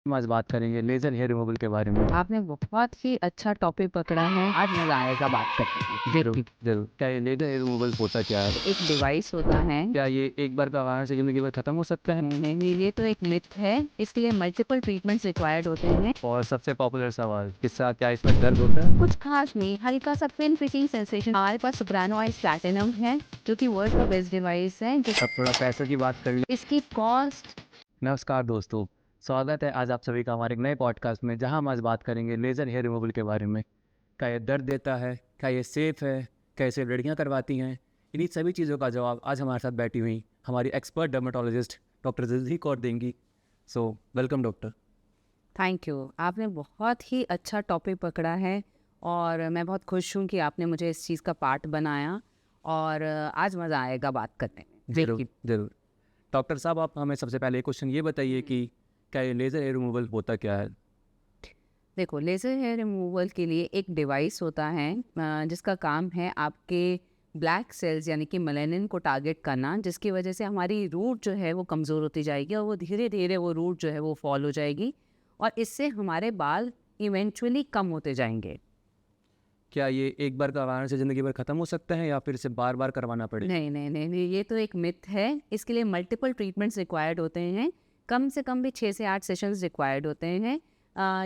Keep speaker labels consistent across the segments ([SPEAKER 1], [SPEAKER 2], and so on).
[SPEAKER 1] हम आज बात करेंगे लेज़र हेयर रिमूवल के बारे में।
[SPEAKER 2] आपने बहुत ही अच्छा टॉपिक पकड़ा है। आज मज़ा आएगा बात करने में।
[SPEAKER 1] ज़रूर, ज़रूर। क्या ये लेज़र हेयर रिमूवल होता क्या है?
[SPEAKER 2] एक डिवाइस होता है।
[SPEAKER 1] क्या ये एक बार का वार से ज़िंदगी भर खत्म हो सकता है?
[SPEAKER 2] नहीं, नहीं, ये तो एक मिथ है। इसके लिए मल्टीपल ट्रीटमेंट्स रिक्वायर्ड होते हैं।
[SPEAKER 1] और सबसे पॉपुलर सवाल, किस्सा क्या इसमें दर्द होता है?
[SPEAKER 2] कुछ खास नहीं, हल्का सा पिन प्रिकिंग सेंसेशन। हमारे पास सोप्रानो आइस प्लैटिनम है, जो कि वर्ल्ड का बेस्ट डिवाइस है।
[SPEAKER 1] अब थोड़ा पैसों की बात कर लें।
[SPEAKER 2] इसकी कॉस्ट
[SPEAKER 1] नमस्कार दोस्तों, स्वागत है आज आप सभी का हमारे एक नए पॉडकास्ट में, जहां हम आज बात करेंगे लेज़र हेयर रिमूवल के बारे में। क्या ये दर्द देता है? क्या ये सेफ़ है? क्या इसे लड़कियां करवाती हैं? इन्हीं सभी चीज़ों का जवाब आज हमारे साथ बैठी हुई हमारी एक्सपर्ट डर्मेटोलॉजिस्ट डॉक्टर जिंदगी कौर देंगी। So welcome doctor.
[SPEAKER 2] Thank you. आपने बहुत ही अच्छा टॉपिक पकड़ा है और मैं बहुत खुश हूँ कि आपने मुझे इस चीज़ का पार्ट बनाया और आज मज़ा आएगा बात करने में।
[SPEAKER 1] ज़रूर, ज़रूर। डॉक्टर साहब, आप हमें सबसे पहले एक क्वेश्चन ये बताइए कि क्या ये लेज़र हेयर रिमूवल होता क्या है?
[SPEAKER 2] देखो, लेज़र हेयर रिमूवल के लिए एक डिवाइस होता है जिसका काम है आपके ब्लैक सेल्स यानी कि मेलानिन को टारगेट करना, जिसकी वजह से हमारी रूट जो है वो कमज़ोर होती जाएगी और वो धीरे धीरे वो रूट जो है वो फॉल हो जाएगी और इससे हमारे बाल इवेंचुअली कम होते जाएंगे।
[SPEAKER 1] क्या ये एक बार करवाने से ज़िंदगी भर ख़त्म हो सकता है या फिर इसे बार-बार करवाना पड़ेगा?
[SPEAKER 2] नहीं, नहीं, नहीं, नहीं, ये तो एक मिथ है। इसके लिए मल्टीपल ट्रीटमेंट्स रिक्वायर्ड होते हैं। कम से कम भी 6 से 8 सेशंस रिक्वायर्ड होते हैं।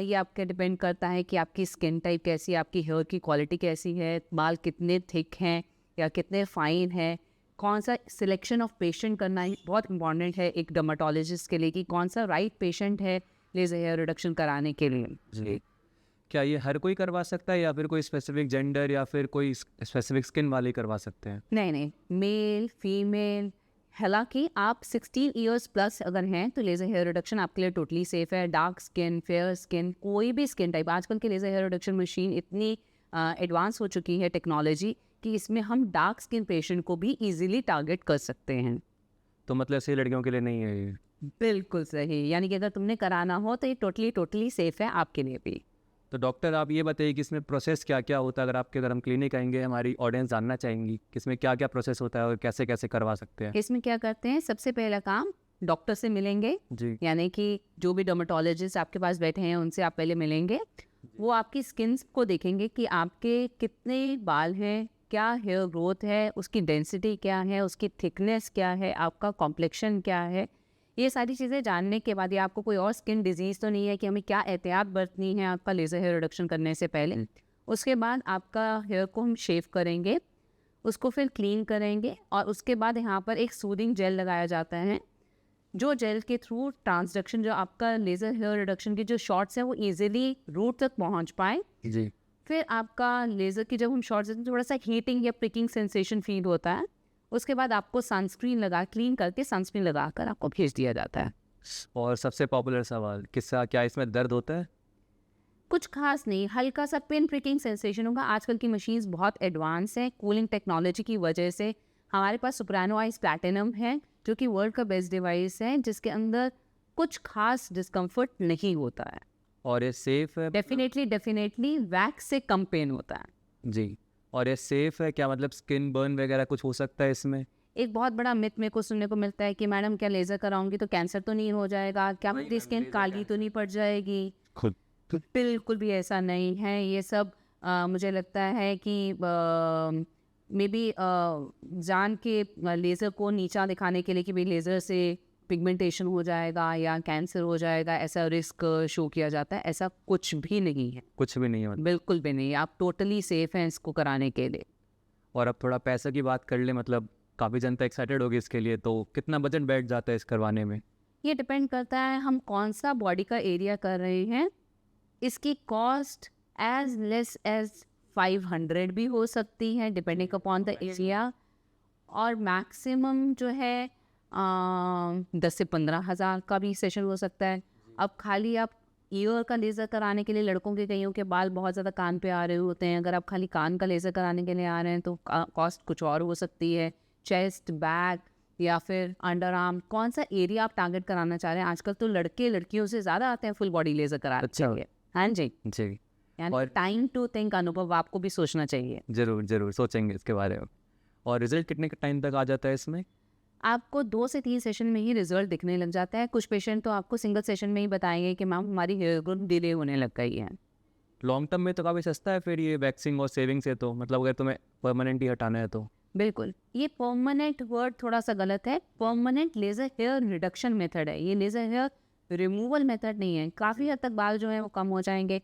[SPEAKER 2] ये आपके डिपेंड करता है कि आपकी स्किन टाइप कैसी है, आपकी हेयर की क्वालिटी कैसी है, बाल कितने थिक हैं या कितने फाइन हैं, कौन-सा सिलेक्शन ऑफ पेशेंट करना ही बहुत इम्पोर्टेंट है एक डर्मेटोलॉजिस्ट के लिए कि कौन-सा राइट पेशेंट है लेज़र हेयर रिडक्शन कराने के लिए।
[SPEAKER 1] जी। क्या ये हर कोई करवा सकता है या फिर कोई स्पेसिफिक जेंडर या फिर कोई स्पेसिफिक स्किन वाले करवा सकते हैं?
[SPEAKER 2] नहीं, नहीं, मेल, फीमेल, हालाँकि आप 16 इयर्स प्लस अगर हैं, तो लेज़र हेयर रिडक्शन आपके लिए टोटली सेफ़ है। डार्क स्किन, फेयर स्किन, कोई भी स्किन टाइप, आजकल की लेज़र हेयर रिडक्शन मशीन इतनी एडवांस हो चुकी है टेक्नोलॉजी कि इसमें हम डार्क स्किन पेशेंट को भी ईज़िली टारगेट कर सकते हैं।
[SPEAKER 1] तो मतलब सिर्फ लड़कियों के लिए नहीं है ये?
[SPEAKER 2] बिल्कुल सही, यानी कि अगर तुमने कराना हो, तो ये टोटली टोटली सेफ़ है आपके लिए भी।
[SPEAKER 1] तो डॉक्टर, आप ये बताइए कि इसमें प्रोसेस क्या-क्या होता है? अगर हम क्लिनिक आएँगे, हमारी ऑडियंस जानना चाहेंगी कि इसमें क्या-क्या प्रोसेस होता है और कैसे-कैसे करवा सकते हैं?
[SPEAKER 2] इसमें क्या करते हैं, सबसे पहला काम डॉक्टर से मिलेंगे,
[SPEAKER 1] जी।
[SPEAKER 2] यानी कि जो भी डर्मेटोलॉजिस्ट आपके पास बैठे हैं उनसे आप पहले मिलेंगे। वो आपकी स्किन को देखेंगे कि आपके कितने बाल हैं, क्या हेयर ग्रोथ है, उसकी डेंसिटी क्या है, उसकी थिकनेस क्या है, आपका कॉम्प्लेक्शन क्या है। ये सारी चीज़ें जानने के बाद, या आपको कोई और स्किन डिजीज़ तो नहीं है कि हमें क्या एहतियात बरतनी है आपका लेज़र हेयर रिडक्शन करने से पहले। उसके बाद आपका हेयर को हम शेव करेंगे, उसको फिर क्लीन करेंगे और उसके बाद यहाँ पर एक सूदिंग जेल लगाया जाता है, जो जेल के थ्रू ट्रांसडक्शन, जो आपका लेज़र हेयर रिडक्शन की जो शॉट्स हैं वो इजीली रूट तक पहुँच पाए।
[SPEAKER 1] जी।
[SPEAKER 2] फिर आपका लेज़र की जब हम शॉट्स देते हैं, थोड़ा सा हीटिंग या प्रिकिंग सेंसेशन फील होता है। उसके बाद आपको सनस्क्रीन लगा, क्लीन करके सनस्क्रीन लगा कर आपको भेज दिया जाता है।
[SPEAKER 1] और सबसे पॉपुलर सवाल, किस्सा क्या इसमें दर्द होता है?
[SPEAKER 2] कुछ खास नहीं, हल्का सा पिन प्रिकिंग सेंसेशन होगा। आजकल की मशीन्स बहुत एडवांस हैं, कूलिंग टेक्नोलॉजी की वजह से। हमारे पास सोप्रानो आइस प्लैटिनम है, जो कि वर्ल्ड का बेस्ट डिवाइस है, जिसके अंदर कुछ खास डिस्कम्फर्ट नहीं होता है।
[SPEAKER 1] और ये सेफ़ है?
[SPEAKER 2] डेफिनेटली डेफिनेटली वैक्स से कम पेन होता है।
[SPEAKER 1] जी। और ये सेफ़ है क्या? मतलब स्किन बर्न वगैरह कुछ हो सकता है इसमें?
[SPEAKER 2] एक बहुत बड़ा मिथ मेरे को सुनने को मिलता है कि मैडम, क्या लेज़र कराऊंगी तो कैंसर तो नहीं हो जाएगा, क्या मेरी स्किन काली तो नहीं पड़ जाएगी।
[SPEAKER 1] खुद।
[SPEAKER 2] बिल्कुल भी ऐसा नहीं है। ये सब मुझे लगता है कि मे बी जान के लेज़र को नीचा दिखाने के लिए कि भाई लेज़र से पिगमेंटेशन हो जाएगा या कैंसर हो जाएगा, ऐसा रिस्क शो किया जाता है। ऐसा कुछ भी नहीं है,
[SPEAKER 1] कुछ भी नहीं है मतलब।
[SPEAKER 2] बिल्कुल भी नहीं। आप टोटली सेफ हैं इसको कराने के लिए।
[SPEAKER 1] और अब थोड़ा पैसे की बात कर लें, मतलब काफ़ी जनता एक्साइटेड होगी इसके लिए, तो कितना बजट बैठ जाता है इस करवाने में?
[SPEAKER 2] ये डिपेंड करता है हम कौन सा बॉडी का एरिया कर रहे हैं। इसकी कॉस्ट एज लेस एज 500 भी हो सकती है, डिपेंडिंग अपॉन द एरिया। और मैक्सिमम जो है 10 से 15 हज़ार का भी सेशन हो सकता है। अब खाली आप ईयर का लेज़र कराने के लिए, लड़कों के कईयों के बाल बहुत ज़्यादा कान पे आ रहे होते हैं, अगर आप खाली कान का लेज़र कराने के लिए आ रहे हैं तो कॉस्ट कुछ और हो सकती है। चेस्ट, बैक या फिर अंडर आर्म, कौन सा एरिया आप टारगेट कराना चाह रहे हैं। आजकल तो लड़के लड़कियों से ज़्यादा आते हैं फुल बॉडी लेज़र कराने
[SPEAKER 1] अच्छा।
[SPEAKER 2] के लिए। हाँ जी,
[SPEAKER 1] जी।
[SPEAKER 2] यानी
[SPEAKER 1] और
[SPEAKER 2] टाइम टू थिंक अनुभव, आपको भी सोचना चाहिए।
[SPEAKER 1] ज़रूर, ज़रूर सोचेंगे इसके बारे में। और रिज़ल्ट कितने के टाइम तक आ जाता है इसमें?
[SPEAKER 2] आपको 2 से 3 सेशन में ही रिजल्ट दिखने लग जाता है। कुछ पेशेंट तो आपको सिंगल सेशन में ही बताएंगे कि मैम हमारी हेयर ग्रोथ डिले होने लग गई है।
[SPEAKER 1] लॉन्ग टर्म में तो काफ़ी सस्ता है फिर ये वैक्सिंग और सेविंग से, तो मतलब अगर तुम्हें परमानेंट ही हटाना है तो।
[SPEAKER 2] बिल्कुल, ये परमानेंट वर्ड थोड़ा सा गलत है। Permanent laser hair reduction method है, ये लेज़र हेयर रिमूवल मेथड नहीं है। काफ़ी हद तक बाल जो है वो कम हो जाएंगे।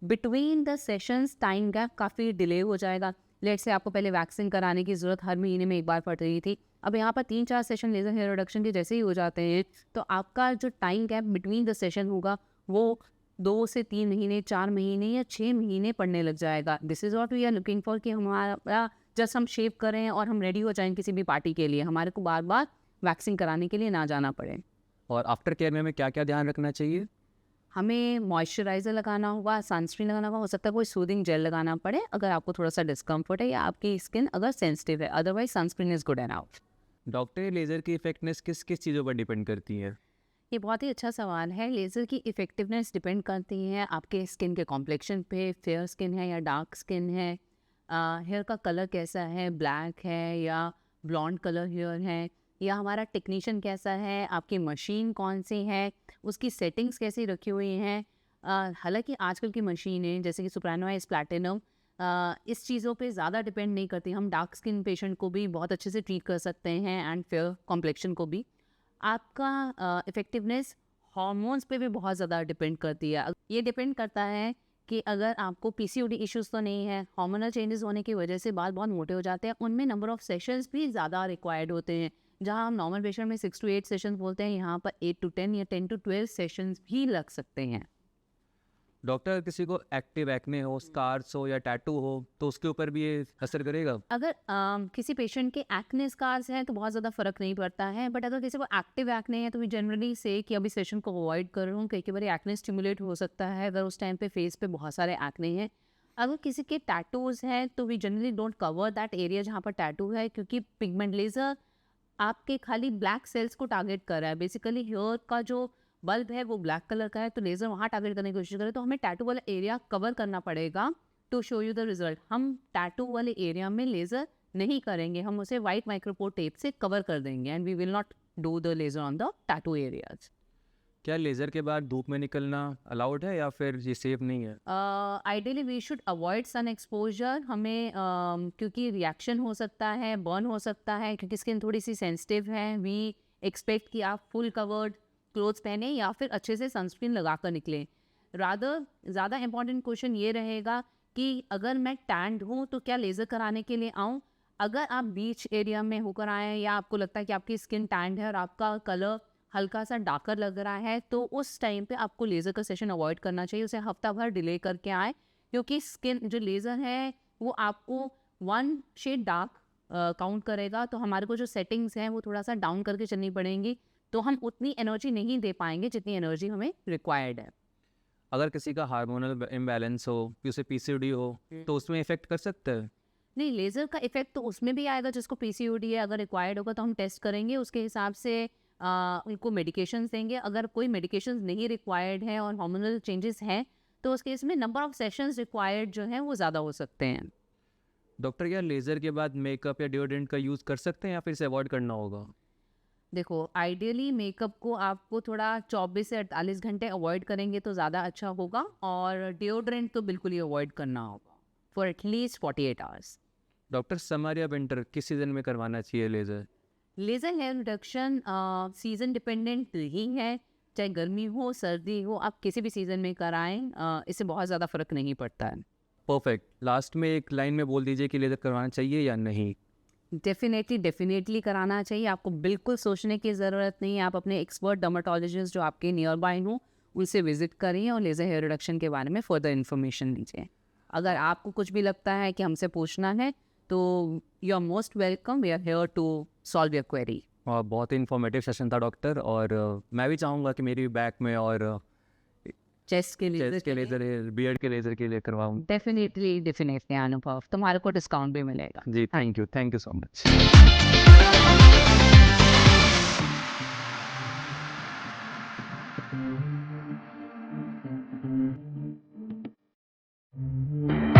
[SPEAKER 2] Between the sessions time gap काफ़ी डिले हो जाएगा। लेट से आपको पहले वैक्सिंग कराने की ज़रूरत हर महीने में एक बार पड़ रही थी, अब यहाँ पर 3-4 सेशन लेज़र हेयर रिडक्शन के जैसे ही हो जाते हैं, तो आपका जो time gap between the session होगा वो 2 से 3 महीने, 4 महीने या 6 महीने पड़ने लग जाएगा। This is what we are looking for, कि हमारा जस्ट हम शेव करें और हम रेडी हो जाएं किसी भी पार्टी के लिए, हमारे को बार बार वैक्सिंग कराने के लिए ना जाना पड़े।
[SPEAKER 1] और आफ्टर केयर में हमें क्या क्या ध्यान रखना चाहिए?
[SPEAKER 2] हमें मॉइस्चराइज़र लगाना होगा, सनस्क्रीन लगाना होगा, हो सकता है कोई सूदिंग जेल लगाना पड़े अगर आपको थोड़ा सा डिस्कम्फर्ट है या आपकी स्किन अगर सेंसिटिव है, otherwise sunscreen is good enough.
[SPEAKER 1] Doctor, ये लेज़र की इफेक्टनेस किस किस चीज़ों पर डिपेंड करती है?
[SPEAKER 2] ये बहुत ही अच्छा सवाल है। लेज़र की इफ़ेक्टिवनेस डिपेंड करती है आपके स्किन के कॉम्प्लेक्शन पे, फेयर स्किन है या डार्क स्किन है, हेयर का कलर कैसा है, ब्लैक है या ब्लॉन्ड कलर हेयर है, या हमारा टेक्नीशियन कैसा है, आपकी मशीन कौन सी है, उसकी सेटिंग्स कैसी रखी हुई हैं। हालांकि आजकल की मशीनें जैसे कि सोप्रानो है, प्लैटिनम, इस चीज़ों पे ज़्यादा डिपेंड नहीं करती। हम डार्क स्किन पेशेंट को भी बहुत अच्छे से ट्रीट कर सकते हैं एंड फेयर कॉम्प्लेक्शन को भी। आपका इफ़ेक्टिवनेस हार्मोन्स पे भी बहुत ज़्यादा डिपेंड करती है। ये डिपेंड करता है कि अगर आपको पीसीओडी इश्यूज़ तो नहीं है, हार्मोनल चेंजेस होने की वजह से बाल बहुत मोटे हो जाते हैं, उनमें नंबर ऑफ़ सेशंस भी ज़्यादा रिक्वायर्ड होते हैं। जहाँ हम नॉर्मल पेशेंट में 6 to 8 सेशंस बोलते हैं, यहाँ पर 8 to 10 या 10 to 12 सेशंस भी लग सकते हैं।
[SPEAKER 1] डॉक्टर, किसी को एक्टिव एक्ने हो, स्कार्स हो या टैटू हो तो उसके ऊपर भी ये असर करेगा?
[SPEAKER 2] अगर किसी पेशेंट के एक्ने स्कार्स हैं तो बहुत ज़्यादा फ़र्क नहीं पड़ता है, बट अगर किसी को एक्टिव एक्ने है तो वी जनरली से कि अभी सेशन को अवॉइड कर रहा हूँ, कई बार एक्ने स्टिमुलेट हो सकता है अगर उस टाइम पे फेस पे बहुत सारे एक्ने हैं। अगर किसी के टैटूज़ हैं तो we generally don't cover that area जहाँ पर टैटू है, क्योंकि पिगमेंट लेज़र आपके खाली ब्लैक सेल्स को टारगेट कर रहा है। बेसिकली हेयर का जो बल्ब है वो ब्लैक कलर का है, तो लेज़र वहाँ टारगेट करने की कोशिश करें तो हमें टैटू वाला एरिया कवर करना पड़ेगा to show you the result. हम टैटू वाले एरिया में लेज़र नहीं करेंगे, हम उसे वाइट माइक्रोपोर टेप से कवर कर देंगे and we will not do the laser on the tattoo areas.
[SPEAKER 1] क्या लेज़र के बाद धूप में निकलना अलाउड है या फिर ये सेफ नहीं है?
[SPEAKER 2] Ideally we should avoid sun exposure. हमें क्योंकि रिएक्शन हो सकता है, बर्न हो सकता है, क्योंकि स्किन थोड़ी सी सेंसिटिव है। वी एक्सपेक्ट कि आप फुल कवर्ड क्लोथ्स पहने या फिर अच्छे से सनस्क्रीन लगा कर निकलें। रादर ज़्यादा इंपॉर्टेंट क्वेश्चन ये रहेगा कि अगर मैं टैंड हूँ तो क्या लेज़र कराने के लिए आऊँ। अगर आप बीच एरिया में होकर आए हैं या आपको लगता है कि आपकी स्किन टैंड है और आपका कलर हल्का सा डार्कर लग रहा है, तो उस टाइम पे आपको लेज़र का सेशन अवॉइड करना चाहिए, उसे हफ्ता भर डिले करके आए, क्योंकि स्किन जो लेज़र है वो आपको 1 शेड डार्क काउंट करेगा, तो हमारे को जो सेटिंग्स हैं वो थोड़ा सा डाउन करके चलनी पड़ेंगी, तो हम उतनी एनर्जी नहीं दे पाएंगे जितनी एनर्जी हमें रिक्वायर्ड है।
[SPEAKER 1] अगर किसी का हार्मोनल इम्बैलेंस हो, कि उसे पीसीओडी हो, तो उसमें इफेक्ट कर सकता है?
[SPEAKER 2] नहीं, लेज़र का इफेक्ट तो उसमें भी आएगा जिसको पीसीओडी है। अगर रिक्वायर्ड होगा तो हम टेस्ट करेंगे, उसके हिसाब से उनको मेडिकेशंस देंगे। अगर कोई मेडिकेशंस नहीं रिक्वायर्ड है और हार्मोनल चेंजेस हैं तो उस केस में नंबर ऑफ सेशंस रिक्वायर्ड जो हैं वो ज़्यादा हो सकते हैं।
[SPEAKER 1] डॉक्टर, क्या लेज़र के बाद मेकअप या डिओड्रेंट का यूज़ कर सकते हैं या फिर इसे अवॉइड करना होगा?
[SPEAKER 2] देखो, आइडियली मेकअप को आपको थोड़ा 24 से 48 घंटे अवॉइड करेंगे तो ज़्यादा अच्छा होगा, और डिओड्रेंट तो बिल्कुल ही अवॉइड करना होगा for at least 48 hours.
[SPEAKER 1] Doctor, summer या विंटर किस सीज़न में करवाना चाहिए laser?
[SPEAKER 2] Laser hair reduction season dependent ही है, चाहे गर्मी हो सर्दी हो, आप किसी भी सीज़न में कराएं, इससे बहुत ज़्यादा फ़र्क नहीं पड़ता है।
[SPEAKER 1] परफेक्ट। लास्ट में एक लाइन में बोल दीजिए कि लेज़र करवाना चाहिए या नहीं।
[SPEAKER 2] डेफिनेटली कराना चाहिए। आपको बिल्कुल सोचने की ज़रूरत नहीं है। आप अपने एक्सपर्ट डर्मेटोलॉजिस्ट जो आपके नियर बाय हो उनसे विजिट करिए और लेज़र हेयर रिडक्शन के बारे में फर्दर इन्फॉर्मेशन लीजिए। अगर आपको कुछ भी लगता है कि हमसे पूछना है तो you are most welcome, we are here to solve your query.
[SPEAKER 1] और बहुत ही इन्फॉर्मेटिव सेशन था डॉक्टर, और मैं भी चाहूँगा कि मेरी बैक में और
[SPEAKER 2] चेस्ट के लिए
[SPEAKER 1] लेज़र, बियर्ड के लेज़र के लिए करवाऊँ।
[SPEAKER 2] डेफिनेटली अनुभव, तुम्हारे को डिस्काउंट भी मिलेगा।
[SPEAKER 1] जी, थैंक यू सो मच।